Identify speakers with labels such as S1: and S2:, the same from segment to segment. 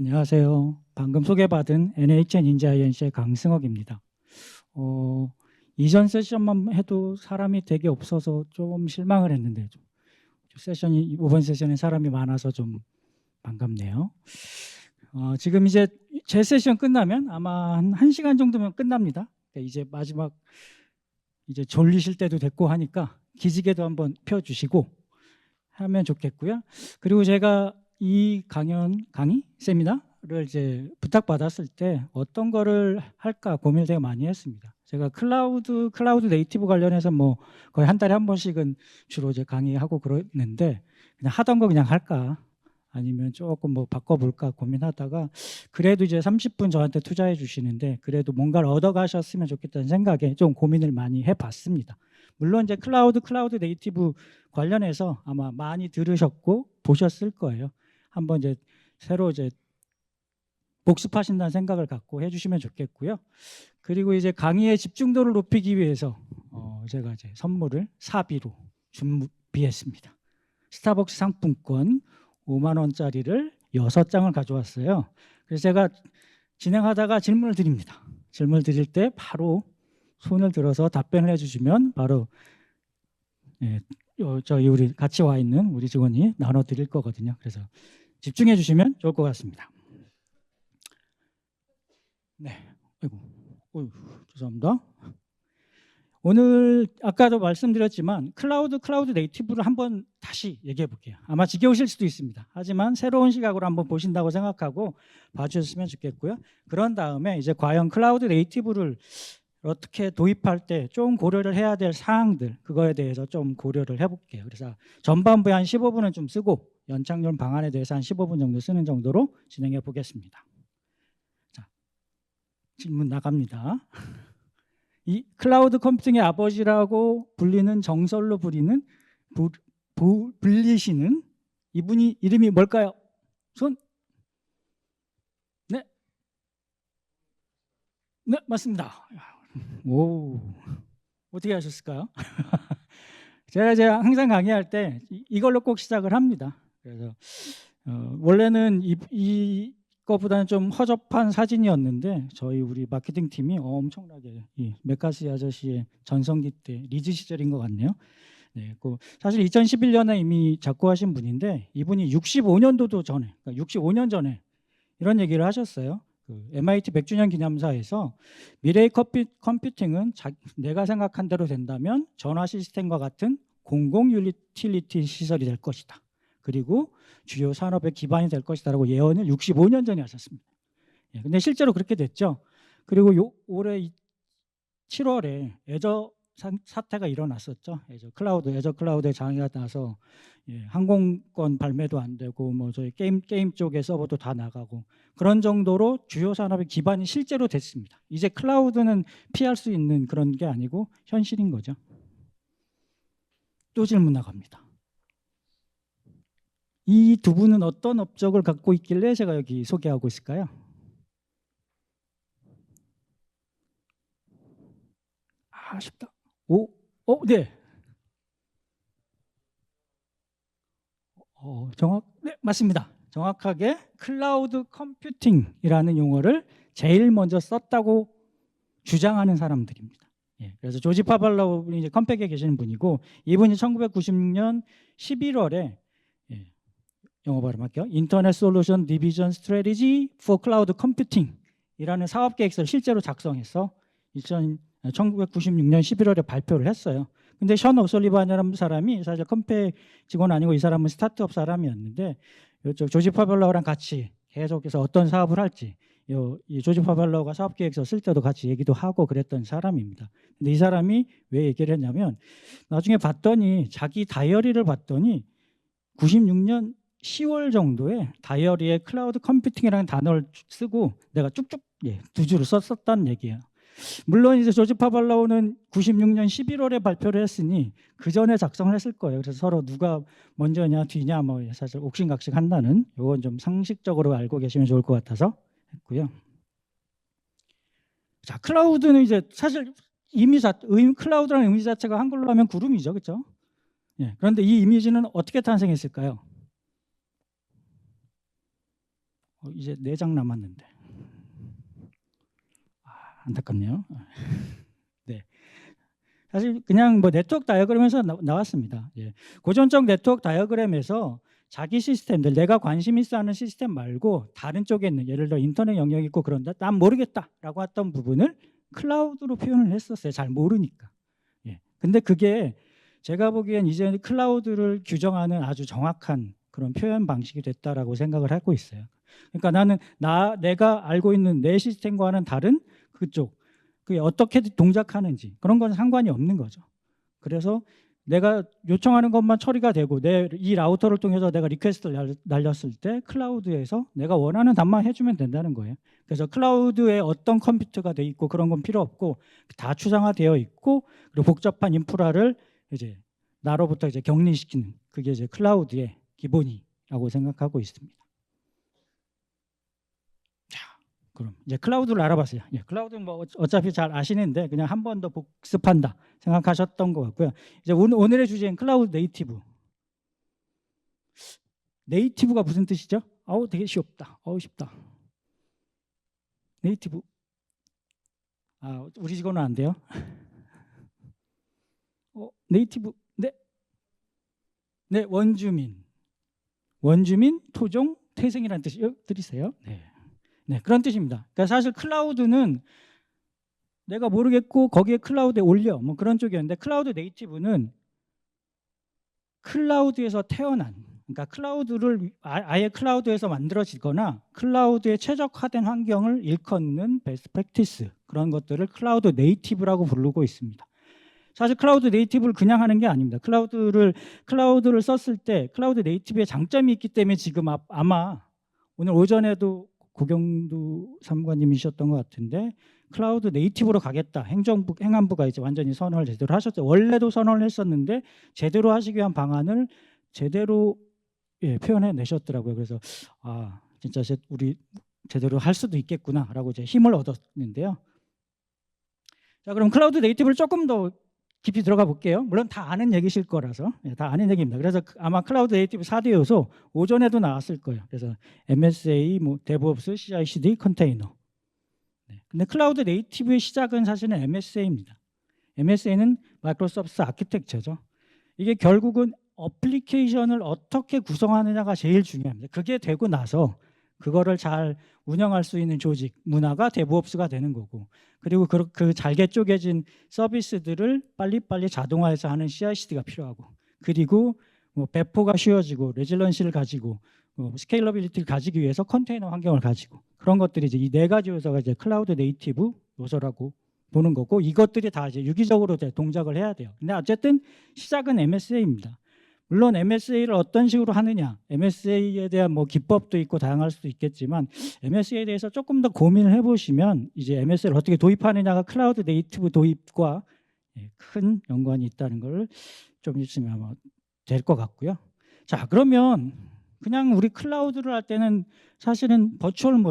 S1: 안녕하세요. 방금 소개받은 NHN 인재INC의 강승혁입니다. 이전 세션만 해도 사람이 되게 없어서 좀 실망을 했는데 이번 세션에 사람이 많아서 좀 반갑네요. 지금 이제 제 세션 끝나면 아마 한 1시간 정도면 끝납니다. 그러니까 이제 마지막 이제 졸리실 때도 됐고 하니까 기지개도 한번 펴주시고 하면 좋겠고요. 그리고 제가 이 강의 세미나를 이제 부탁받았을 때 어떤 거를 할까 고민을 되게 많이 했습니다. 제가 클라우드 네이티브 관련해서 뭐 거의 한 달에 한 번씩은 주로 이제 강의하고 그러는데 그냥 하던 거 그냥 할까 아니면 조금 뭐 바꿔볼까 고민하다가 그래도 이제 30분 저한테 투자해 주시는데 그래도 뭔가를 얻어가셨으면 좋겠다는 생각에 좀 고민을 많이 해봤습니다. 물론 이제 클라우드 네이티브 관련해서 아마 많이 들으셨고 보셨을 거예요. 한번 이제 새로 이제 복습하신다는 생각을 갖고 해주시면 좋겠고요. 그리고 이제 강의의 집중도를 높이기 위해서 제가 이제 선물을 사비로 준비했습니다. 스타벅스 상품권 5만 원짜리를 6장을 가져왔어요. 그래서 제가 진행하다가 질문을 드립니다. 질문을 드릴 때 바로 손을 들어서 답변을 해주시면 바로 저희 우리 같이 와 있는 우리 직원이 나눠 드릴 거거든요. 그래서 집중해 주시면 좋을 것 같습니다. 네, 아이고, 죄송합니다. 오늘 아까도 말씀드렸지만 클라우드 네이티브를 한번 다시 얘기해 볼게요. 아마 지겨우실 수도 있습니다. 하지만 새로운 시각으로 한번 보신다고 생각하고 봐주셨으면 좋겠고요. 그런 다음에 이제 과연 클라우드 네이티브를 어떻게 도입할 때 좀 고려를 해야 될 사항들 그거에 대해서 좀 고려를 해볼게요. 그래서 전반부에 한 15분은 좀 쓰고 연착륙 방안에 대해서 한 15분 정도 쓰는 정도로 진행해 보겠습니다. 자, 질문 나갑니다. 이 클라우드 컴퓨팅의 아버지라고 불리는 정설로 불리시는 이분이 이름이 뭘까요? 손. 네, 네 맞습니다. 오, 어떻게 하셨을까요? 제가 항상 강의할 때 이걸로 꼭 시작을 합니다. 그래서 원래는 이거보다는 좀 허접한 사진이었는데 저희 우리 마케팅 팀이 엄청나게 이 메카시 아저씨의 전성기 때 리즈 시절인 것 같네요. 네, 사실 2011년에 이미 작고하신 분인데 이분이 65년도도 전에, 그러니까 65년 전에 이런 얘기를 하셨어요. MIT 100주년 기념사에서 미래의 컴퓨팅은 내가 생각한 대로 된다면 전화 시스템과 같은 공공 유틸리티 시설이 될 것이다. 그리고 주요 산업의 기반이 될 것이다라고 예언을 65년 전에 하셨습니다. 예, 근데 실제로 그렇게 됐죠. 그리고 올해 7월에 애저 사태가 일어났었죠. 애저 클라우드에 장애가 나서 항공권 발매도 안 되고 뭐 저희 게임 쪽의 서버도 다 나가고 그런 정도로 주요 산업의 기반이 실제로 됐습니다. 이제 클라우드는 피할 수 있는 그런 게 아니고 현실인 거죠. 또 질문 나갑니다. 이 두 분은 어떤 업적을 갖고 있길래 제가 여기 소개하고 있을까요? 쉽다. 네. 네, 맞습니다. 정확하게 클라우드 컴퓨팅이라는 용어를 제일 먼저 썼다고 주장하는 사람들입니다. 예, 그래서 조지 파발로우 분이 이제 컴팩에 계시는 분이고 이분이 1996년 11월에 영어 발음할게요. 인터넷 솔루션 디비전 스트래티지 포 클라우드 컴퓨팅이라는 사업 계획서를 실제로 작성해서 1996년 11월에 발표를 했어요. 근데 션 오설리반이라는 사람이 사실 컴팩 직원 아니고 이 사람은 스타트업 사람이었는데 이쪽 조지 파발로우랑 같이 계속해서 어떤 사업을 할지 이 조지 파발로우가 사업 계획서 쓸 때도 같이 얘기도 하고 그랬던 사람입니다. 근데 이 사람이 왜 얘기를 했냐면 나중에 봤더니 자기 다이어리를 봤더니 96년 10월 정도에 다이어리에 클라우드 컴퓨팅이라는 단어를 쓰고 내가 쭉쭉 두 줄을 썼었다는 얘기예요. 물론 이제 조지 파발로우는 96년 11월에 발표를 했으니 그 전에 작성을 했을 거예요. 그래서 서로 누가 먼저냐 뒤냐 뭐 사실 옥신각신 한다는 이건 좀 상식적으로 알고 계시면 좋을 것 같아서 했고요. 자, 클라우드는 이제 사실 클라우드라는 의미 자체가 한글로 하면 구름이죠, 그렇죠? 예, 그런데 이 이미지는 어떻게 탄생했을까요? 이제 4장 남았는데. 안타깝네요. 네. 사실 그냥 뭐 네트워크 다이어그램에서 나왔습니다. 예. 고전적 네트워크 다이어그램에서 자기 시스템들, 내가 관심 있어 하는 시스템 말고 다른 쪽에 있는, 예를 들어 인터넷 영역이 있고 그런다, 난 모르겠다라고 했던 부분을 클라우드로 표현을 했었어요. 잘 모르니까. 예. 근데 그게 제가 보기엔 이제 클라우드를 규정하는 아주 정확한 그런 표현 방식이 됐다라고 생각을 하고 있어요. 그러니까 나는 내가 알고 있는 내 시스템과는 다른 그쪽, 그게 어떻게 동작하는지 그런 건 상관이 없는 거죠. 그래서 내가 요청하는 것만 처리가 되고 이 라우터를 통해서 내가 리퀘스트를 날렸을 때 클라우드에서 내가 원하는 답만 해주면 된다는 거예요. 그래서 클라우드에 어떤 컴퓨터가 돼 있고 그런 건 필요 없고 다 추상화되어 있고, 그리고 복잡한 인프라를 이제 나로부터 이제 격리시키는, 그게 이제 클라우드의 기본이라고 생각하고 있습니다. 그럼 이제 클라우드를 알아봤어요. 예, 클라우드는 뭐 어차피 잘 아시는데 그냥 한 번 더 복습한다 생각하셨던 것 같고요. 이제 오늘의 주제는 클라우드 네이티브. 네이티브가 무슨 뜻이죠? 아우 되게 쉽다. 쉽다. 네이티브. 우리 직원은 안 돼요? 네이티브. 네. 네, 원주민, 토종, 태생이라는 뜻이세요? 네. 네, 그런 뜻입니다. 그러니까 사실 클라우드는 내가 모르겠고 거기에 클라우드에 올려 뭐 그런 쪽이었는데, 클라우드 네이티브는 클라우드에서 태어난, 그러니까 클라우드를 아예 클라우드에서 만들어지거나 클라우드에 최적화된 환경을 일컫는 베스트 프랙티스, 그런 것들을 클라우드 네이티브라고 부르고 있습니다. 사실 클라우드 네이티브를 그냥 하는 게 아닙니다. 클라우드를 썼을 때 클라우드 네이티브의 장점이 있기 때문에 지금 아마 오늘 오전에도 고경두 사무관님이셨던 것 같은데 클라우드 네이티브로 가겠다, 행안부가 이제 완전히 선언을 제대로 하셨죠. 원래도 선언을 했었는데 제대로 하시기 위한 방안을 제대로 표현해 내셨더라고요. 그래서 진짜 우리 제대로 할 수도 있겠구나라고 이제 힘을 얻었는데요. 자, 그럼 클라우드 네이티브를 조금 더 깊이 들어가 볼게요. 물론 다 아는 얘기실 거라서. 다 아는 얘기입니다. 그래서 아마 클라우드 네이티브 4대 요소 오전에도 나왔을 거예요. 그래서 MSA, DevOps, CI/CD, 컨테이너. 근데 클라우드 네이티브의 시작은 사실은 MSA입니다. MSA는 마이크로소프트 아키텍처죠. 이게 결국은 어플리케이션을 어떻게 구성하느냐가 제일 중요합니다. 그게 되고 나서 그거를 잘 운영할 수 있는 조직, 문화가 DevOps가 되는 거고, 그리고 그 잘게 쪼개진 서비스들을 빨리빨리 자동화해서 하는 CI/CD가 필요하고, 그리고 배포가 쉬워지고 레질런시를 가지고 스케일러빌리티를 가지기 위해서 컨테이너 환경을 가지고, 그런 것들이 이제 이 4가지 요소가 이제 클라우드 네이티브 요소라고 보는 거고, 이것들이 다 이제 유기적으로 이제 동작을 해야 돼요. 근데 어쨌든 시작은 MSA입니다. 물론 MSA를 어떤 식으로 하느냐, MSA에 대한 기법도 있고 다양할 수도 있겠지만, MSA에 대해서 조금 더 고민을 해보시면 이제 MSA를 어떻게 도입하느냐가 클라우드 네이티브 도입과 큰 연관이 있다는 걸 좀 있으면 아마 될 것 같고요. 자, 그러면 그냥 우리 클라우드를 할 때는 사실은 버추얼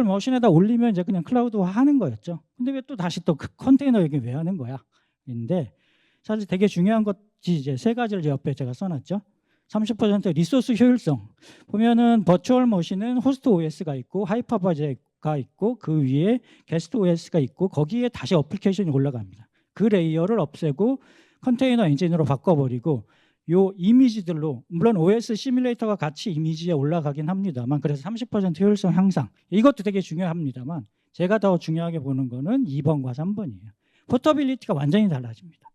S1: 머신에다 올리면 이제 그냥 클라우드화 하는 거였죠. 근데 왜 또 다시 또 컨테이너 얘기 왜 하는 거야? 인데 사실 되게 중요한 것이 이제 3가지를 옆에 제가 써놨죠. 30% 리소스 효율성. 보면은 버추얼 머신은 호스트 OS가 있고 하이퍼바제가 있고 그 위에 게스트 OS가 있고 거기에 다시 어플리케이션이 올라갑니다. 그 레이어를 없애고 컨테이너 엔진으로 바꿔버리고 요 이미지들로, 물론 OS 시뮬레이터가 같이 이미지에 올라가긴 합니다만, 그래서 30% 효율성 향상, 이것도 되게 중요합니다만 제가 더 중요하게 보는 거는 2번과 3번이에요. 포터빌리티가 완전히 달라집니다.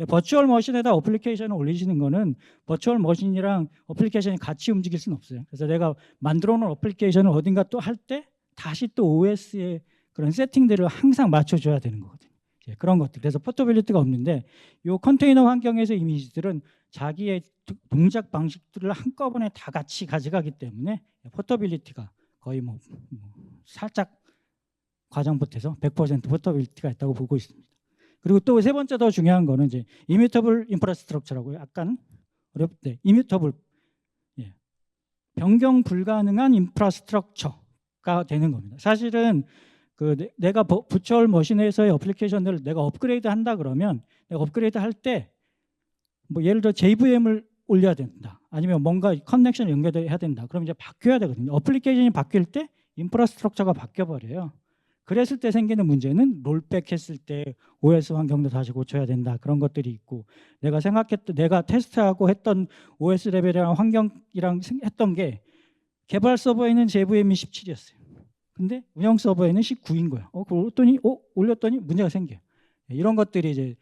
S1: 버추얼 머신에다 어플리케이션을 올리시는 거는 버추얼 머신이랑 어플리케이션이 같이 움직일 수는 없어요. 그래서 내가 만들어 놓은 어플리케이션을 어딘가 또 할 때 다시 또 OS의 그런 세팅들을 항상 맞춰줘야 되는 거거든요. 그런 것들. 그래서 포터빌리티가 없는데 이 컨테이너 환경에서 이미지들은 자기의 동작 방식들을 한꺼번에 다 같이 가져가기 때문에 포터빌리티가 거의 살짝 과장 보태서 100% 포터빌리티가 있다고 보고 있습니다. 그리고 또 3번째 더 중요한 거는 이제 이뮤터블 인프라스트럭처라고, 약간 어렵대. 이뮤터블, 변경 불가능한 인프라스트럭처가 되는 겁니다. 사실은 내가 버추얼 머신에서의 어플리케이션들을 내가 업그레이드 한다 그러면, 내가 업그레이드 할 때 예를 들어 JVM을 올려야 된다. 아니면 뭔가 커넥션을 연결해야 된다. 그럼 이제 바뀌어야 되거든요. 어플리케이션이 바뀔 때 인프라스트럭처가 바뀌어버려요. 그랬을 때 생기는 문제는 롤백 했을 때 OS 환경도 다시 고쳐야 된다. 그런 것들이 있고, 내가 테스트하고 했던 OS 레벨이랑 환경이랑 했던 게 개발 서버에는 JVM이 17이었어요. 근데 운영 서버에는 19인 거야. 올렸더니 문제가 생겨요. 이런 것들이 이제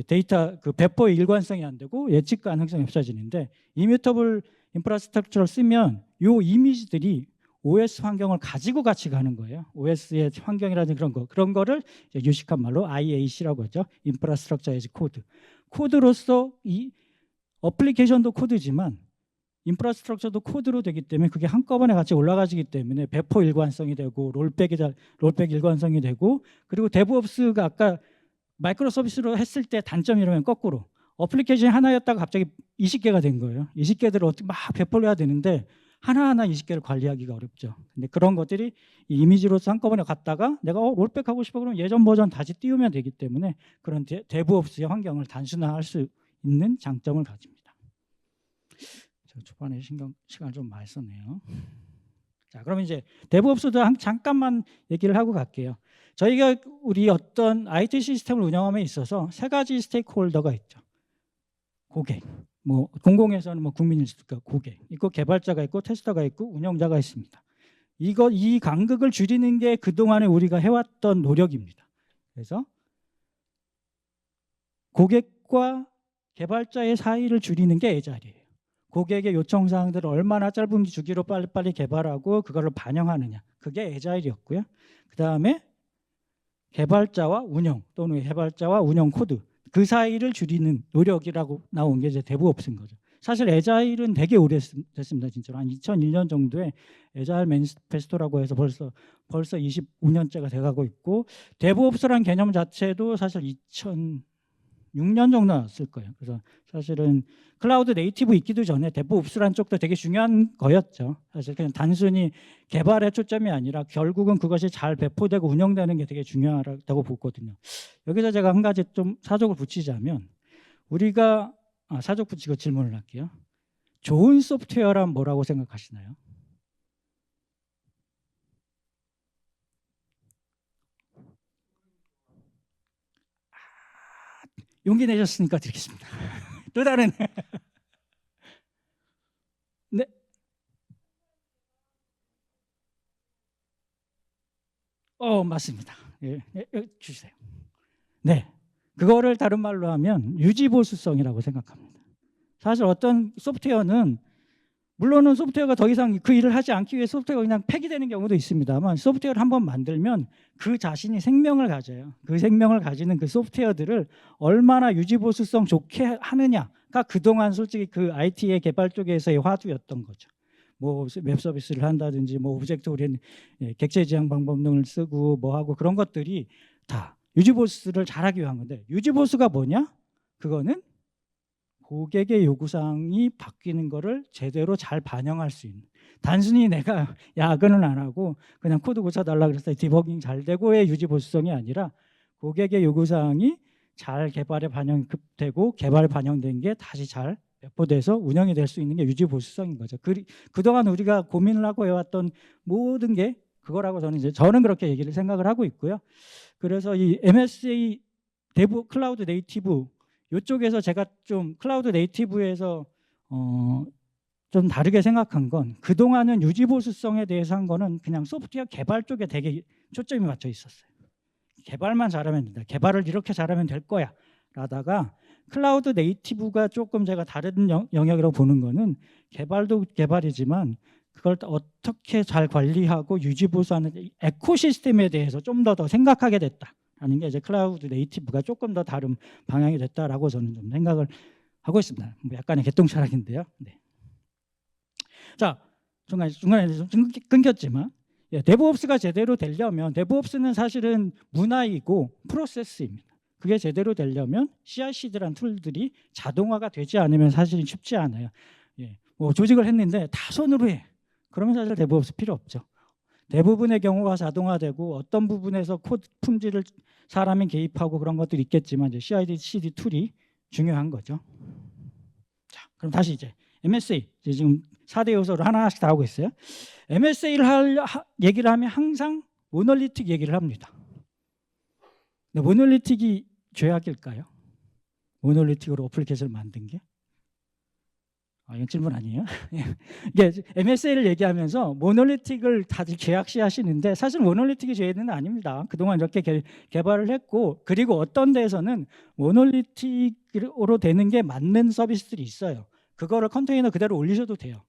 S1: 데이터 그 배포의 일관성이 안 되고 예측 가능성이 없어지는데, 이뮤터블 인프라스트럭처를 쓰면 요 이미지들이 OS 환경을 가지고 같이 가는 거예요. OS의 환경이라든지 그런 거를 유식한 말로 IAC라고 하죠. 인프라스트럭처 에즈 코드. 코드로서 이 어플리케이션도 코드지만 인프라스트럭처도 코드로 되기 때문에 그게 한꺼번에 같이 올라가지기 때문에 배포 일관성이 되고 롤백 일관성이 되고, 그리고 데브옵스가 아까 마이크로 서비스로 했을 때 단점이라면 거꾸로 어플리케이션이 하나였다가 갑자기 20개가 된 거예요. 20개들을 어떻게 막 배포를 해야 되는데 하나하나 20개를 관리하기가 어렵죠. 근데 그런 것들이 이미지로서 한꺼번에 갔다가 내가 롤백 하고 싶어 그러면 예전 버전 다시 띄우면 되기 때문에 그런 데브옵스의 환경을 단순화할 수 있는 장점을 가집니다. 초반에 시간을 좀 많이 썼네요. 자, 그럼 이제 데브옵스도 잠깐만 얘기를 하고 갈게요. 저희가 우리 어떤 IT 시스템을 운영함에 있어서 세 가지 스테이크홀더가 있죠. 고객, 뭐 공공에서는 뭐 국민일 수도 있고 고객 있고, 개발자가 있고, 테스터가 있고, 운영자가 있습니다. 이 간극을 줄이는 게 그동안에 우리가 해왔던 노력입니다. 그래서 고객과 개발자의 사이를 줄이는 게 애잘이에요. 고객의 요청 사항들을 얼마나 짧은 주기로 빨리빨리 개발하고 그걸로 반영하느냐, 그게 애자일이었고요. 그 다음에 개발자와 운영 또는 개발자와 운영 코드 그 사이를 줄이는 노력이라고 나온 게 이제 데브옵스인 거죠. 사실 애자일은 되게 오래됐습니다. 진짜로 한 2001년 정도에 애자일 매니페스토라고 해서 벌써 25년째가 돼가고 있고, 데브옵스라는 개념 자체도 사실 2006년 정도 나왔을 거예요. 그래서 사실은 클라우드 네이티브 있기도 전에 데브옵스라는 쪽도 되게 중요한 거였죠. 사실 그냥 단순히 개발에 초점이 아니라 결국은 그것이 잘 배포되고 운영되는 게 되게 중요하다고 보거든요. 여기서 제가 한 가지 좀 사족을 붙이자면, 우리가 사족 붙이고 질문을 할게요. 좋은 소프트웨어란 뭐라고 생각하시나요? 용기 내셨으니까 드리겠습니다. 또 다른 네. 맞습니다. 주세요. 네. 그거를 다른 말로 하면 유지보수성이라고 생각합니다. 사실 어떤 소프트웨어는, 물론은 소프트웨어가 더 이상 그 일을 하지 않기 위해 소프트웨어가 그냥 폐기되는 경우도 있습니다만, 소프트웨어를 한번 만들면 그 자신이 생명을 가져요. 그 생명을 가지는 그 소프트웨어들을 얼마나 유지보수성 좋게 하느냐가 그동안 솔직히 그 IT의 개발 쪽에서의 화두였던 거죠. 뭐 웹 서비스를 한다든지 뭐 오브젝트 오리엔티드 객체 지향 방법 등을 쓰고 뭐 하고, 그런 것들이 다 유지보수를 잘하기 위한 건데, 유지보수가 뭐냐? 그거는 고객의 요구사항이 바뀌는 거를 제대로 잘 반영할 수 있는, 단순히 내가 야근을 안 하고 그냥 코드 고쳐달라 그래서 디버깅 잘 되고의 유지보수성이 아니라, 고객의 요구사항이 잘 개발에 반영되고 개발에 반영된 게 다시 잘 배포돼서 운영이 될 수 있는 게 유지보수성인 거죠. 그동안 우리가 고민을 하고 해왔던 모든 게 그거라고 저는 그렇게 생각을 하고 있고요. 그래서 이 MSA 클라우드 네이티브 이쪽에서 제가 좀 클라우드 네이티브에서 좀 다르게 생각한 건, 그동안은 유지보수성에 대해서 한 거는 그냥 소프트웨어 개발 쪽에 되게 초점이 맞춰 있었어요. 개발만 잘하면 된다. 개발을 이렇게 잘하면 될 거야 라다가, 클라우드 네이티브가 조금 제가 다른 영역이라고 보는 거는, 개발도 개발이지만 그걸 어떻게 잘 관리하고 유지보수하는 에코시스템에 대해서 좀 더 생각하게 됐다라는 게 이제 클라우드 네이티브가 조금 더 다른 방향이 됐다라고 저는 좀 생각을 하고 있습니다. 뭐 약간의 개똥차락인데요. 네. 자, 중간에 좀 끊겼지만, 데브옵스가 제대로 되려면, 데브옵스는 사실은 문화이고 프로세스입니다. 그게 제대로 되려면 CI/CD라는 툴들이 자동화가 되지 않으면 사실은 쉽지 않아요. 뭐 조직을 했는데 다 손으로 해. 그러면 사실 데브옵스 필요 없죠. 대부분의 경우가 자동화되고 어떤 부분에서 코드 품질을 사람이 개입하고 그런 것들이 있겠지만, 이제 CI/CD 툴이 중요한 거죠. 자, 그럼 다시 이제 MSA 이제 지금 4대 요소를 하나씩 다 하고 있어요. MSA를 얘기를 하면 항상 모놀리틱 얘기를 합니다. 근데 모놀리틱이 죄악일까요? 모놀리틱으로 어플리케이션을 만든 게? 이건 질문 아니에요? 이게 MSA를 얘기하면서 모놀리틱을 다들 죄악시하시는데 사실 모놀리틱이 죄는 아닙니다. 그동안 이렇게 개발을 했고, 그리고 어떤 데에서는 모놀리틱으로 되는 게 맞는 서비스들이 있어요. 그거를 컨테이너 그대로 올리셔도 돼요.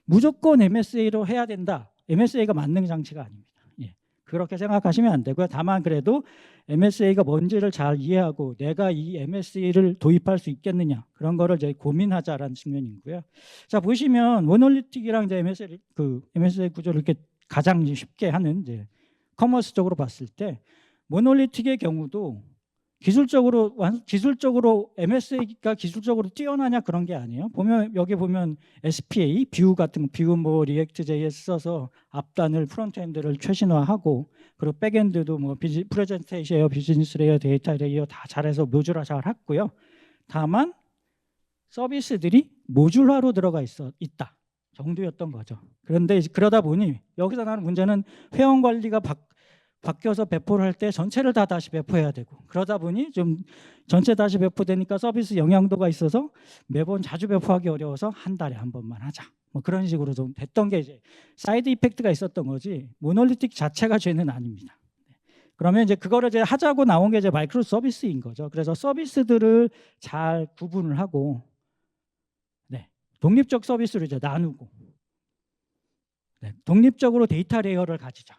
S1: 무조건 MSA로 해야 된다. MSA가 만능 장치가 아닙니다. 그렇게 생각하시면 안 되고요. 다만 그래도 MSA가 뭔지를 잘 이해하고 내가 이 MSA를 도입할 수 있겠느냐, 그런 거를 이제 고민하자라는 측면이고요. 자, 보시면 모놀리틱이랑 이제 MSA 구조를 이렇게 가장 쉽게 하는 이제 커머스적으로 봤을 때 모놀리틱의 경우도 기술적으로 MSA가 기술적으로 뛰어나냐 그런 게 아니에요. 여기 보면 SPA, 뷰 같은 거, 뷰 뭐 리액트.js 써서 앞단을 프론트엔드를 최신화하고, 그리고 백엔드도 뭐 프레젠테이션, 비즈니스 레이어, 데이터 레이어 다 잘해서 모듈화 잘 했고요. 다만 서비스들이 모듈화로 들어가 있다 정도였던 거죠. 그런데 그러다 보니 여기서 나는 문제는 회원 관리가 바뀌어서 배포를 할 때 전체를 다 다시 배포해야 되고, 그러다 보니 좀 전체 다시 배포되니까 서비스 영향도가 있어서 매번 자주 배포하기 어려워서 한 달에 한 번만 하자, 뭐 그런 식으로 좀 됐던 게 이제 사이드 이펙트가 있었던 거지, 모놀리틱 자체가 죄는 아닙니다. 그러면 이제 그거를 이제 하자고 나온 게 이제 마이크로 서비스인 거죠. 그래서 서비스들을 잘 구분을 하고, 독립적 서비스로 이제 나누고, 독립적으로 데이터 레이어를 가지자.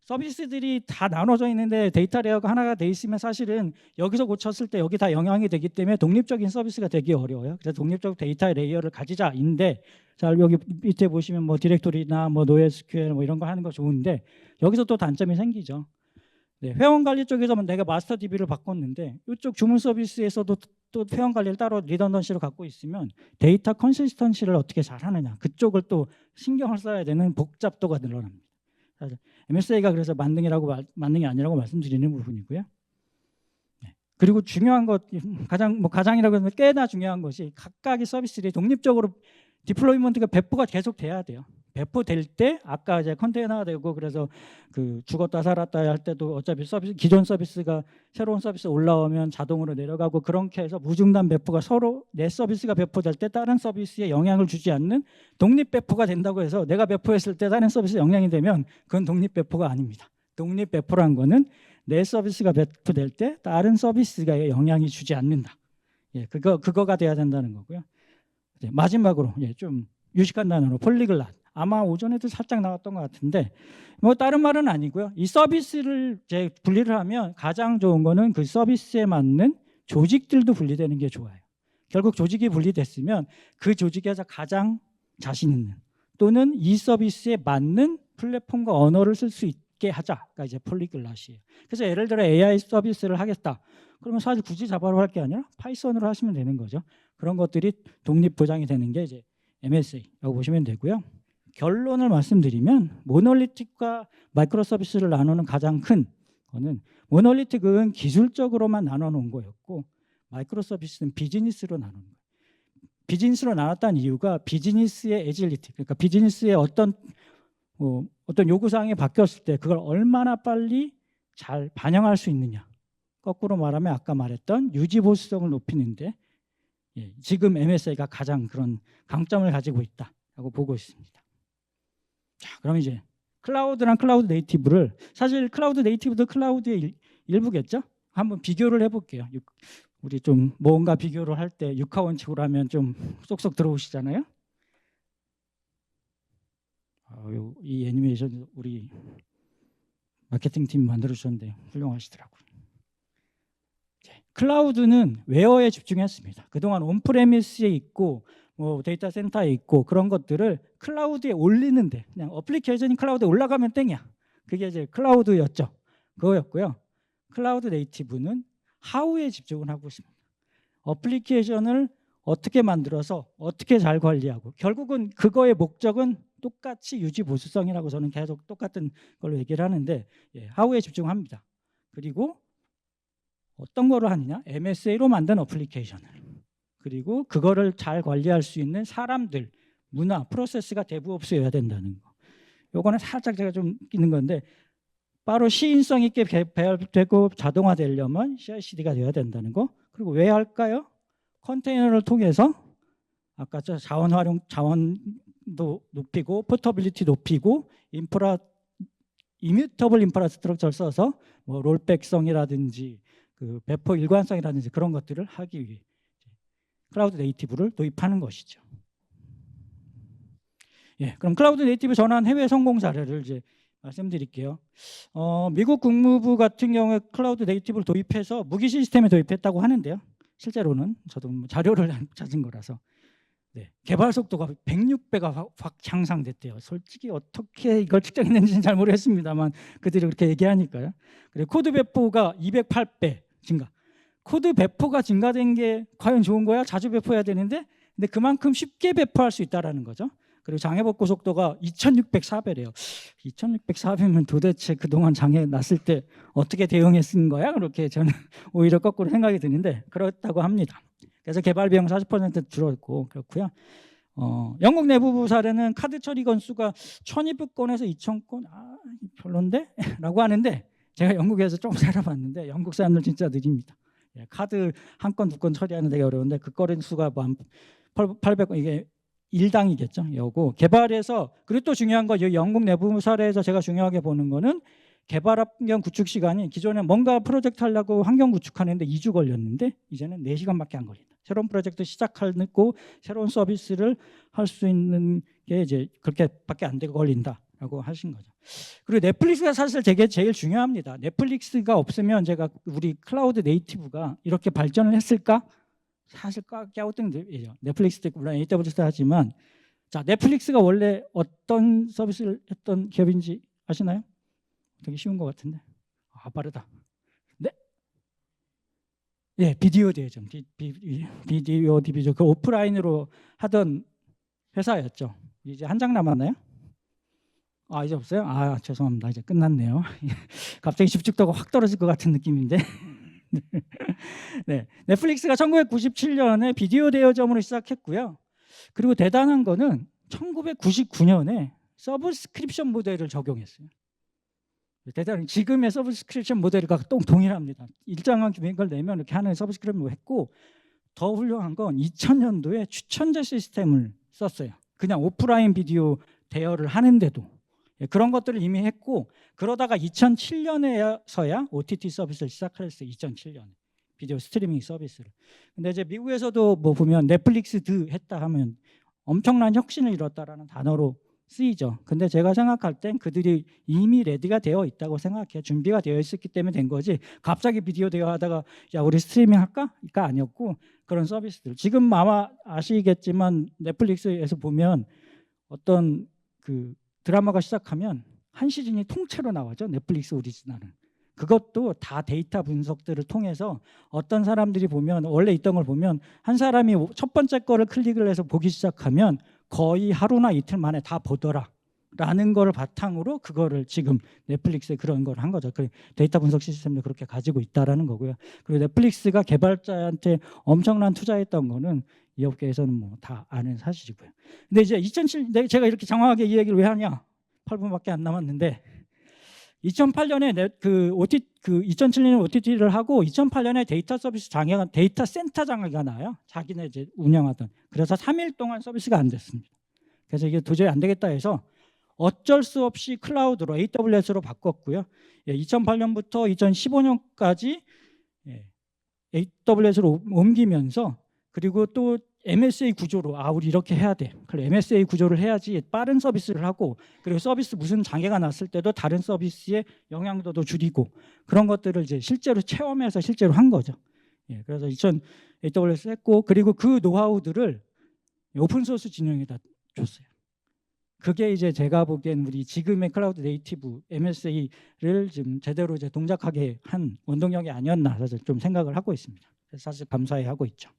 S1: 서비스들이 다 나눠져 있는데 데이터 레이어가 하나가 돼 있으면 사실은 여기서 고쳤을 때 여기 다 영향이 되기 때문에 독립적인 서비스가 되기 어려워요. 그래서 독립적 데이터 레이어를 가지자인데, 자, 여기 밑에 보시면 뭐 디렉토리나 뭐 NoSQL 뭐 이런 거 하는 거 좋은데, 여기서 또 단점이 생기죠. 회원 관리 쪽에서는 내가 마스터 DB를 바꿨는데 이쪽 주문 서비스에서도 또 회원 관리를 따로 리던던시로 갖고 있으면 데이터 컨시스턴시를 어떻게 잘 하느냐, 그쪽을 또 신경을 써야 되는 복잡도가 늘어납니다. MSA가 그래서 만능이 아니라고 말씀드리는 부분이고요. 그리고 중요한 것, 가장이라고 하면 꽤나 중요한 것이 각각의 서비스들이 독립적으로 디플로이먼트가 배포가 계속 돼야 돼요. 배포될 때 아까 이제 컨테이너가 되고, 그래서 그 죽었다 살았다 할 때도 어차피 기존 서비스가 새로운 서비스 올라오면 자동으로 내려가고, 그렇게 해서 무중단 배포가 서로 내 서비스가 배포될 때 다른 서비스에 영향을 주지 않는 독립 배포가 된다고 해서 내가 배포했을 때 다른 서비스에 영향이 되면 그건 독립 배포가 아닙니다. 독립 배포란 거는 내 서비스가 배포될 때 다른 서비스가 영향이 주지 않는다. 그거가 돼야 된다는 거고요. 마지막으로 좀 유식한 단어로 폴리글랏. 아마 오전에도 살짝 나왔던 것 같은데 뭐 다른 말은 아니고요. 이 서비스를 이제 분리를 하면 가장 좋은 거는 그 서비스에 맞는 조직들도 분리되는 게 좋아요. 결국 조직이 분리됐으면 그 조직에서 가장 자신 있는, 또는 이 서비스에 맞는 플랫폼과 언어를 쓸 수 있게 하자가 이제 폴리글랏이에요. 그래서 예를 들어 AI 서비스를 하겠다. 그러면 사실 굳이 자바로 할 게 아니라 파이썬으로 하시면 되는 거죠. 그런 것들이 독립 보장이 되는 게 이제 MSA라고 보시면 되고요. 결론을 말씀드리면 모놀리틱과 마이크로 서비스를 나누는 가장 큰 거는, 모놀리틱은 기술적으로만 나눠 놓은 거였고 마이크로 서비스는 비즈니스로 나누는 거예요. 비즈니스로 나눴다는 이유가 비즈니스의 애질리티, 그러니까 비즈니스의 어떤 요구사항이 바뀌었을 때 그걸 얼마나 빨리 잘 반영할 수 있느냐, 거꾸로 말하면 아까 말했던 유지 보수성을 높이는데 지금 MSA가 가장 그런 강점을 가지고 있다라고 보고 있습니다. 자, 그럼 이제 클라우드랑 클라우드 네이티브를, 사실 클라우드 네이티브도 클라우드의 일부겠죠? 한번 비교를 해볼게요. 우리 좀 뭔가 비교를 할 때 육하원칙으로 하면 좀 쏙쏙 들어오시잖아요. 이 애니메이션 우리 마케팅팀 만들어주셨는데 훌륭하시더라고요. 클라우드는 웨어에 집중했습니다. 그동안 온프레미스에 있고 뭐 데이터 센터에 있고 그런 것들을 클라우드에 올리는데, 그냥 어플리케이션이 클라우드에 올라가면 땡이야. 그게 이제 클라우드였죠. 그거였고요. 클라우드 네이티브는 하우에 집중을 하고 있습니다. 어플리케이션을 어떻게 만들어서 어떻게 잘 관리하고, 결국은 그거의 목적은 똑같이 유지 보수성이라고 저는 계속 똑같은 걸로 얘기를 하는데, 하우에 집중합니다. 그리고 어떤 거를 하느냐? MSA로 만든 어플리케이션을, 그리고 그거를 잘 관리할 수 있는 사람들, 문화, 프로세스가 데브옵스여야 된다는 거. 요거는 살짝 제가 좀 있는 건데 바로 시인성 있게 배열되고 자동화되려면 CI/CD가 돼야 된다는 거. 그리고 왜 할까요? 컨테이너를 통해서 아까 저 자원도 높이고 포터빌리티 높이고 이뮤터블 인프라스트럭처를 써서 뭐 롤백성이라든지 그 배포 일관성이라든지 그런 것들을 하기 위해 클라우드 네이티브를 도입하는 것이죠. 예, 그럼 클라우드 네이티브 전환 해외 성공 사례를 이제 말씀드릴게요. 미국 국무부 같은 경우에 클라우드 네이티브를 도입해서 무기 시스템에 도입했다고 하는데요. 실제로는 저도 자료를 찾은 거라서 네, 개발 속도가 106배가 확 향상됐대요. 솔직히 어떻게 이걸 측정했는지는 잘 모르겠습니다만 그들이 그렇게 얘기하니까요. 그리고 코드 배포가 208배 증가. 코드 배포가 증가된 게 과연 좋은 거야? 자주 배포해야 되는데 근데 그만큼 쉽게 배포할 수 있다는 거죠. 그리고 장애 복구 속도가 2604배래요. 2604배면 도대체 그동안 장애 났을 때 어떻게 대응했은 거야? 그렇게 저는 오히려 거꾸로 생각이 드는데 그렇다고 합니다. 그래서 개발 비용 40% 줄었고 그렇고요. 영국 내부부 사례는 카드 처리 건수가 1200건에서 2000건 별론데? 라고 하는데 제가 영국에서 좀 살아봤는데 영국 사람들 진짜 느립니다. 예, 카드 한 건, 두 건 처리하는 되게 어려운데 그 건의 수가 뭐 800건 이게 일당이겠죠. 여고 개발에서 그리고 또 중요한 거 영국 내부 사례에서 제가 중요하게 보는 거는 개발 환경 구축 시간이 기존에 뭔가 프로젝트 하려고 환경 구축하는데 2주 걸렸는데 이제는 4시간밖에 안 걸린다. 새로운 프로젝트 시작하고 새로운 서비스를 할 수 있는 게 이제 그렇게밖에 안 되고 걸린다라고 하신 거죠. 그리고 넷플릭스가 사실 되게 제일 중요합니다. 넷플릭스가 없으면 제가 우리 클라우드 네이티브가 이렇게 발전을 했을까? 사실 깨우뚱이죠. 넷플릭스도 있고 물론 AWS도 하지만 자 넷플릭스가 원래 어떤 서비스를 했던 기업인지 아시나요? 되게 쉬운 것 같은데 빠르다. 네, 예, 비디오 대전, 비디오 디비전 그 오프라인으로 하던 회사였죠. 이제 한 장 남았나요? 이제 없어요? 죄송합니다. 이제 끝났네요. 갑자기 집중도가 확 떨어질 것 같은 느낌인데. 네, 넷플릭스가 1997년에 비디오 대여점으로 시작했고요. 그리고 대단한 거는 1999년에 서브스크립션 모델을 적용했어요. 대단히 지금의 서브스크립션 모델과 동일합니다. 일정한 금액을 내면 이렇게 하는 서브스크립션을 했고 더 훌륭한 건 2000년도에 추천제 시스템을 썼어요. 그냥 오프라인 비디오 대여를 하는데도 그런 것들을 이미 했고 그러다가 2007년에서야 OTT 서비스를 시작했어요. 2007년에 비디오 스트리밍 서비스를. 근데 이제 미국에서도 뭐 보면 넷플릭스 했다 하면 엄청난 혁신을 이뤘다라는 단어로 쓰이죠. 근데 제가 생각할 땐 그들이 이미 레디가 되어 있다고 생각해요. 준비가 되어 있었기 때문에 된 거지 갑자기 비디오 대여하다가 야 우리 스트리밍 할까?가 아니었고 그런 서비스들 지금 아마 아시겠지만 넷플릭스에서 보면 어떤 그 드라마가 시작하면 한 시즌이 통째로 나와죠. 넷플릭스 오리지널은. 그것도 다 데이터 분석들을 통해서 어떤 사람들이 보면 원래 있던 걸 보면 한 사람이 첫 번째 거를 클릭을 해서 보기 시작하면 거의 하루나 이틀 만에 다 보더라 라는 거를 바탕으로 그거를 지금 넷플릭스에 그런 걸 한 거죠. 데이터 분석 시스템도 그렇게 가지고 있다라는 거고요. 그리고 넷플릭스가 개발자한테 엄청난 투자했던 거는 이 업계에서는 뭐 다 아는 사실이고요. 근데 이제 2007 제가 이렇게 장황하게 이 얘기를 왜 하냐? 8분밖에 안 남았는데 2008년에 2007년에 OTT를 하고 2008년에 데이터 서비스 장애가 데이터 센터 장애가 나요. 자기네 이제 운영하던. 그래서 3일 동안 서비스가 안 됐습니다. 그래서 이게 도저히 안 되겠다 해서 어쩔 수 없이 클라우드로 AWS로 바꿨고요. 2008년부터 2015년까지 AWS로 옮기면서 그리고 또 MSA 구조로 우리 이렇게 해야 돼. 그래 MSA 구조를 해야지 빠른 서비스를 하고 그리고 서비스 무슨 장애가 났을 때도 다른 서비스의 영향도도 줄이고 그런 것들을 이제 실제로 체험해서 실제로 한 거죠. 그래서 AWS 했고 그리고 그 노하우들을 오픈 소스 진영에다 줬어요. 그게 이제 제가 보기엔 우리 지금의 클라우드 네이티브 MSA를 좀 제대로 이제 동작하게 한 원동력이 아니었나 사실 좀 생각을 하고 있습니다. 그래서 사실 감사해 하고 있죠.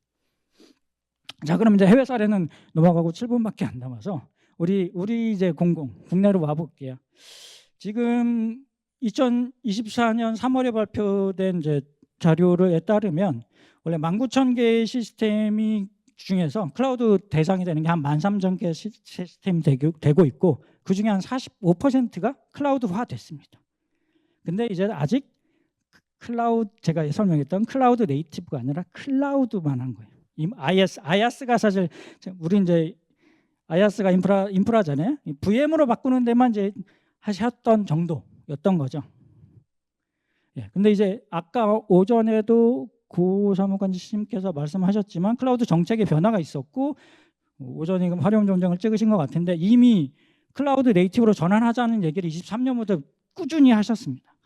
S1: 자, 그럼 이제 해외 사례는 넘어가고 7분밖에 안 남아서 우리 이제 국내로 와볼게요. 지금 2024년 3월에 발표된 이제 자료에 따르면 원래 19,000개의 시스템이 중에서 클라우드 대상이 되는 게 한 13,000개 시스템이 되고 있고 그중에 한 45%가 클라우드화 됐습니다. 근데 이제 아직 클라우드 제가 설명했던 클라우드 네이티브가 아니라 클라우드만 한 거예요. IaaS가 사실 우리 이제 IaaS가 인프라잖아요. VM으로 바꾸는 데만 이제 하셨던 정도였던 거죠. 예. 근데 이제 아까 오전에도 고 사무관님께서 말씀하셨지만 클라우드 정책의 변화가 있었고 오전에 활용 정정을 찍으신 것 같은데 이미 클라우드 네이티브로 전환하자는 얘기를 23년부터 꾸준히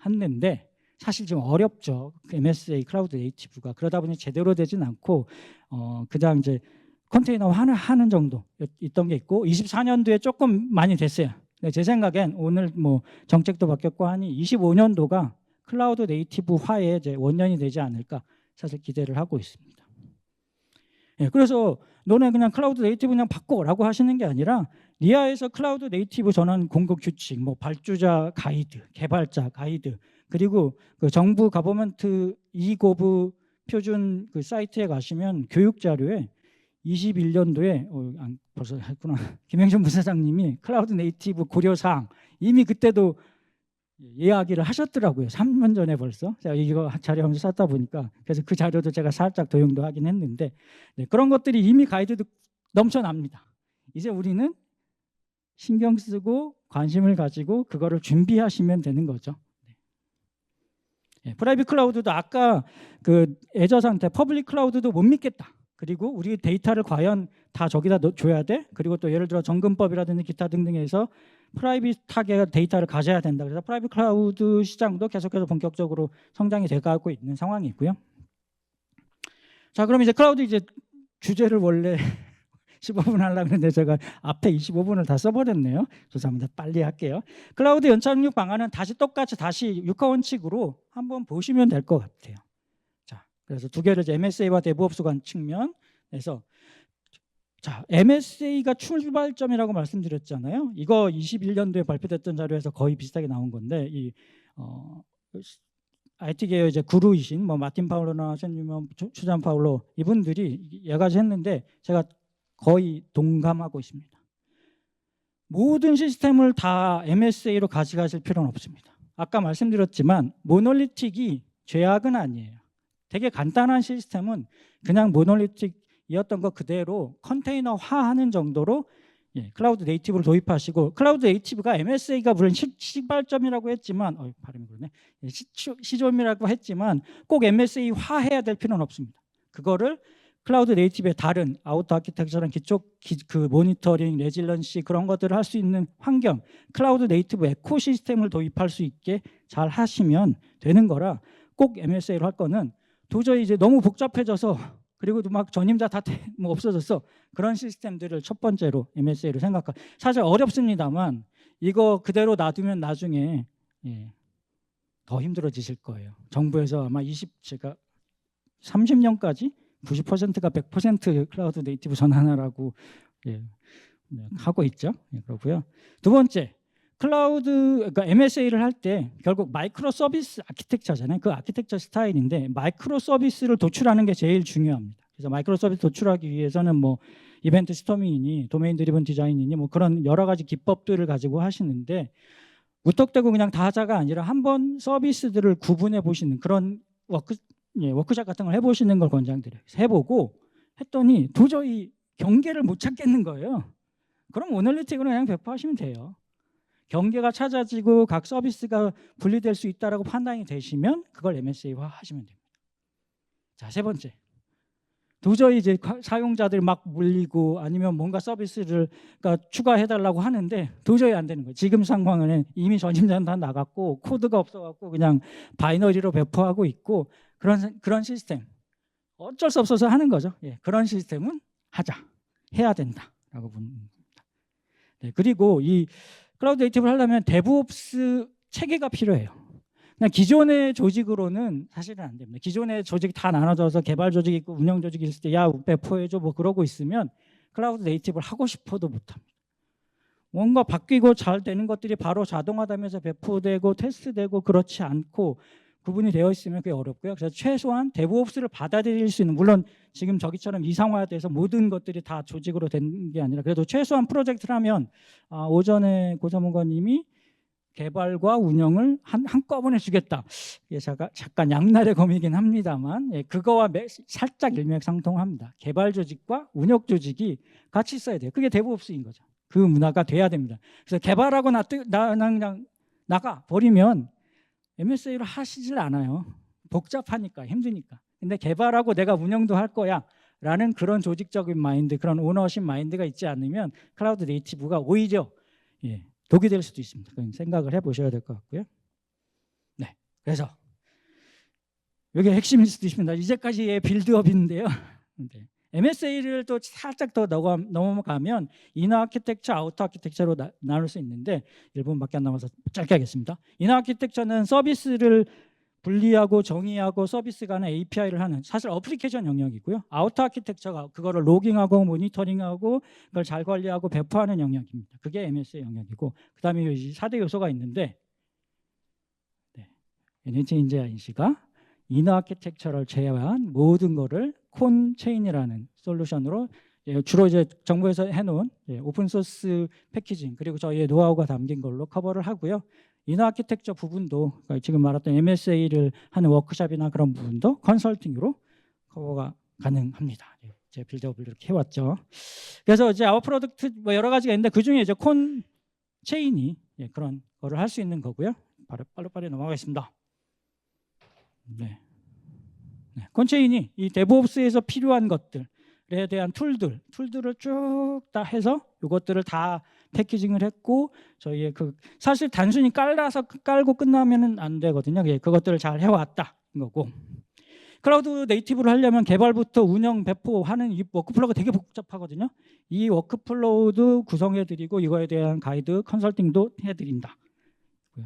S1: 했는데 사실 좀 어렵죠. MSA 클라우드 네이티브가 그러다 보니 제대로 되진 않고 그냥 이제 컨테이너 하는 정도 있던 게 있고 24년도에 조금 많이 됐어요. 제 생각엔 오늘 뭐 정책도 바뀌었고 하니 25년도가 클라우드 네이티브화의 이제 원년이 되지 않을까 사실 기대를 하고 있습니다. 예, 그래서 너네 그냥 클라우드 네이티브 그냥 바꿔라고 하시는 게 아니라 리아에서 클라우드 네이티브 전환 공급 규칙, 뭐 발주자 가이드, 개발자 가이드, 그리고 그 정부 가버먼트 이고브 표준 그 사이트에 가시면 교육 자료에 21년도에 벌써 했구나. 김영준 부사장님이 클라우드 네이티브 고려사항 이미 그때도 이야기를 하셨더라고요. 3년 전에 벌써. 제가 이거 자료하면서 찾다 보니까 그래서 그 자료도 제가 살짝 도용도 하긴 했는데 네, 그런 것들이 이미 가이드도 넘쳐납니다. 이제 우리는 신경 쓰고 관심을 가지고 그거를 준비하시면 되는 거죠. 네, 프라이빗 클라우드도 아까 그 애저 상태 퍼블릭 클라우드도 못 믿겠다. 그리고 우리 데이터를 과연 다 저기다 줘야 돼. 그리고 또 예를 들어 정금법이라든지 기타 등등에서 프라이빗하게 데이터를 가져야 된다. 그래서 프라이빗 클라우드 시장도 계속해서 본격적으로 성장이 돼가고 있는 상황이고요. 자, 그럼 이제 클라우드 이제 주제를 원래 15분 하려고 했는데 제가 앞에 25분을 다 써버렸네요. 죄송합니다. 빨리 할게요. 클라우드 연착륙 방안은 똑같이 다시 6화 원칙으로 한번 보시면 될 것 같아요. 자, 그래서 두 개를 이제 MSA와 데브옵스 관 측면에서 자, MSA가 출발점이라고 말씀드렸잖아요. 이거 21년도에 발표됐던 자료에서 거의 비슷하게 나온 건데 이 IT 계열 이제 구루이신 뭐 마틴 파울로나 추잔 파울로 이분들이 여러 가지 했는데 제가 거의 동감하고 있습니다. 모든 시스템을 다 MSA로 가져가실 필요는 없습니다. 아까 말씀드렸지만 모놀리틱이 죄악은 아니에요. 되게 간단한 시스템은 그냥 모놀리틱이었던 거 그대로 컨테이너화하는 정도로 클라우드 네이티브를 도입하시고 클라우드 네이티브가 MSA가 물론 시발점이라고 했지만 발음이 그러네. 시점이라고 했지만 꼭 MSA화해야 될 필요는 없습니다. 그거를 클라우드 네이티브의 다른 아우터 아키텍처럼 그 모니터링, 레질런시 그런 것들을 할 수 있는 환경, 클라우드 네이티브 에코시스템을 도입할 수 있게 잘 하시면 되는 거라 꼭 MSA로 할 거는 도저히 이제 너무 복잡해져서 그리고 막 전임자 다 뭐 없어져서 그런 시스템들을 첫 번째로 MSA로 생각하. 사실 어렵습니다만 이거 그대로 놔두면 나중에 더 힘들어지실 거예요. 정부에서 아마 제가 30년까지 90%가 100% 클라우드 네이티브 전환하라고 하고 있죠. 그렇고요. 두 번째, 그러니까 MSA를 할 때 결국 마이크로 서비스 아키텍처잖아요. 그 아키텍처 스타일인데 마이크로 서비스를 도출하는 게 제일 중요합니다. 그래서 마이크로 서비스 도출하기 위해서는 뭐 이벤트 스토밍이니 도메인 드리븐 디자인이니 뭐 그런 여러 가지 기법들을 가지고 하시는데 무턱대고 그냥 다 하자가 아니라 한번 서비스들을 구분해 보시는 그런 워크샵 같은 걸 해보시는 걸 권장드려요. 해보고 했더니 도저히 경계를 못 찾겠는 거예요. 그럼 모놀리틱으로 그냥 배포하시면 돼요. 경계가 찾아지고 각 서비스가 분리될 수 있다라고 판단이 되시면 그걸 MSA화 하시면 됩니다. 자, 세 번째. 도저히 이제 사용자들이 막 물리고 아니면 뭔가 서비스를 추가해달라고 하는데 도저히 안 되는 거예요. 지금 상황은 이미 전임자는 다 나갔고 코드가 없어갖고 그냥 바이너리로 배포하고 있고 그런 시스템 어쩔 수 없어서 하는 거죠. 그런 시스템은 해야 된다라고 봅니다. 그리고 이 클라우드 네이티브를 하려면 데브옵스 체계가 필요해요. 그냥 기존의 조직으로는 사실은 안 됩니다. 기존의 조직이 다 나눠져서 개발 조직이 있고 운영 조직이 있을 때 야 배포해줘 뭐 그러고 있으면 클라우드 네이티브를 하고 싶어도 못합니다. 뭔가 바뀌고 잘 되는 것들이 바로 자동화되면서 배포되고 테스트되고 그렇지 않고 구분이 되어 있으면 그게 어렵고요. 그래서 최소한 데브옵스를 받아들일 수 있는, 물론 지금 저기처럼 이상화돼서 모든 것들이 다 조직으로 된 게 아니라 그래도 최소한 프로젝트를 하면 오전에 고사무관님이 개발과 운영을 한꺼번에 주겠다. 예, 잠깐 양날의 검이긴 합니다만 예, 그거와 살짝 일맥상통합니다. 개발 조직과 운영 조직이 같이 있어야 돼요. 그게 데브옵스인 거죠. 그 문화가 돼야 됩니다. 그래서 개발하고 그냥 나가 버리면 MSA를 하시질 않아요. 복잡하니까 힘드니까. 근데 개발하고 내가 운영도 할 거야 라는 그런 조직적인 마인드, 그런 오너십 마인드가 있지 않으면 클라우드 네이티브가 오히려 예, 독이 될 수도 있습니다. 그런 생각을 해보셔야 될 것 같고요. 네, 그래서 이게 핵심일 수도 있습니다. 이제까지의 빌드업인데요. 네. MSA를 또 살짝 더 넘어가면 이너 아키텍처, 아우터 아키텍처로 나눌 수 있는데 1분밖에 안 남아서 짧게 하겠습니다. 이너 아키텍처는 서비스를 분리하고 정의하고 서비스 간의 API를 하는 사실 어플리케이션 영역이고요. 아우터 아키텍처가 그거를 로깅하고 모니터링하고 그걸 잘 관리하고 배포하는 영역입니다. 그게 MSA 영역이고 그다음에 4대 요소가 있는데 네. NH인재INC가 이너 아키텍처를 제외한 모든 거를 콘체인이라는 솔루션으로 주로 이제 정부에서 해놓은 오픈 소스 패키징 그리고 저희의 노하우가 담긴 걸로 커버를 하고요. 이너 아키텍처 부분도 그러니까 지금 말했던 MSA를 하는 워크숍이나 그런 부분도 컨설팅으로 커버가 가능합니다. 제 빌드업을 이렇게 해왔죠. 그래서 이제 아웃 프로덕트 뭐 여러 가지가 있는데 그 중에 이제 콘 체인이 그런 거를 할 수 있는 거고요. 빨리 넘어가겠습니다. 네. 콘체인이 이 데브옵스에서 필요한 것들에 대한 툴들을 쭉 다 해서 이것들을 다 패키징을 했고 저희의 사실 단순히 깔고 끝나면은 안 되거든요. 그것들을 잘 해왔다 이거고. 클라우드 네이티브를 하려면 개발부터 운영, 배포하는 이 워크플로우가 되게 복잡하거든요. 이 워크플로우도 구성해드리고 이거에 대한 가이드, 컨설팅도 해드린다.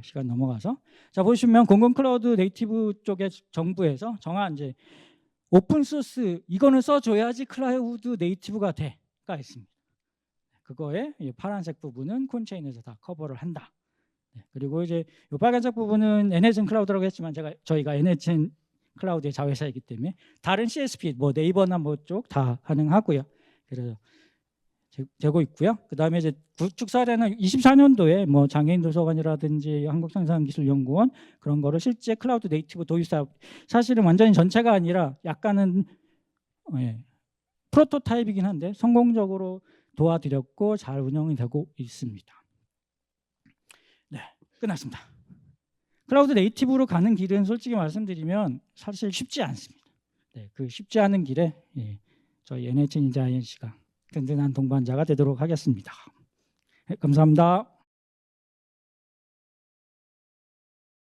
S1: 시간 넘어가서 자 보시면 공공 클라우드 네이티브 쪽에 정부에서 정한 이제 오픈 소스 이거는 써줘야지 클라우드 네이티브가 돼가 있습니다. 그거에 파란색 부분은 콘체인에서 다 커버를 한다. 그리고 이제 이 빨간색 부분은 NHN 클라우드라고 했지만 저희가 NHN 클라우드의 자회사이기 때문에 다른 CSP 뭐 네이버나 뭐 쪽 다 가능하고요. 그래서 되고 있고요. 그다음에 이제 구축 사례는 24년도에 뭐 장애인 도서관이라든지 한국상상기술연구원 그런 거를 실제 클라우드 네이티브 도입 사업 사실은 완전히 전체가 아니라 약간은 프로토타입이긴 한데 성공적으로 도와드렸고 잘 운영이 되고 있습니다. 네, 끝났습니다. 클라우드 네이티브로 가는 길은 솔직히 말씀드리면 사실 쉽지 않습니다. 네, 그 쉽지 않은 길에 저희 NH인재INC가 든든한 동반자가 되도록 하겠습니다. 네, 감사합니다.